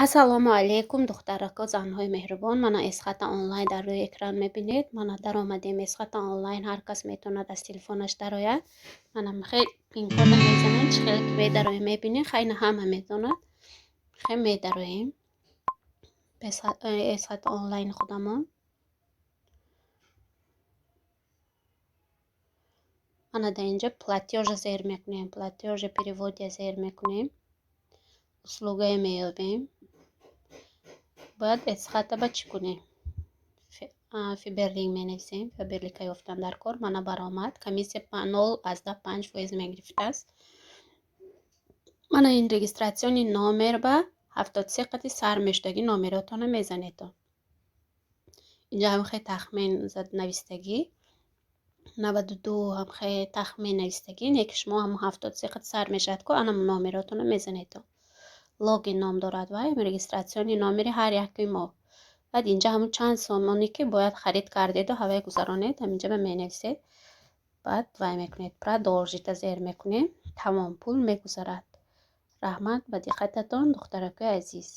ассалому алейкум духтарако занҳои меҳрубон. Мана Эсхата онлайн дар рӯи экран мебинед. Мана даромадем Эсхата онлайн, ҳар кас метавонад аз телефонаш дарояд. Мана хеле пин-кода мезанед, чӣ хеле ки медароем мебинед, хайна ҳама метавонад. хеле медароем Эсхата онлайн худамон. мана дар инҷа платёжа зер мекунем, платёжа переводя зер мекунем, услугае меёбем. бояд Эсхата ба чӣ кунем? фиберлинг менависем. фиберлика ёфтан дар кор. мана баромад. Комиссия 0,5% мегирифтааст. мана ин регистратсиони номер ба 73 қати сар мешудагӣ номеротона мезанед. инҷа ҳам хеле тахмин зад навистагӣ 92 ҳам хеле тахмин навистагӣ не ки шумо ҳам 73 қати сар мешавад ко ана номеротона мезанед. логин ном дорад вай, регистратсиони номери ҳар яки мо. баъд инҷа ҳамун чанд сомоне ки бояд харид кардеду ҳавай гузаронед ҳаминҷа ба менависед. баъд вай мекунед, продолжита зер мекунем, тамом пул мегузарад. раҳмат ба диққататон духтаракои азиз.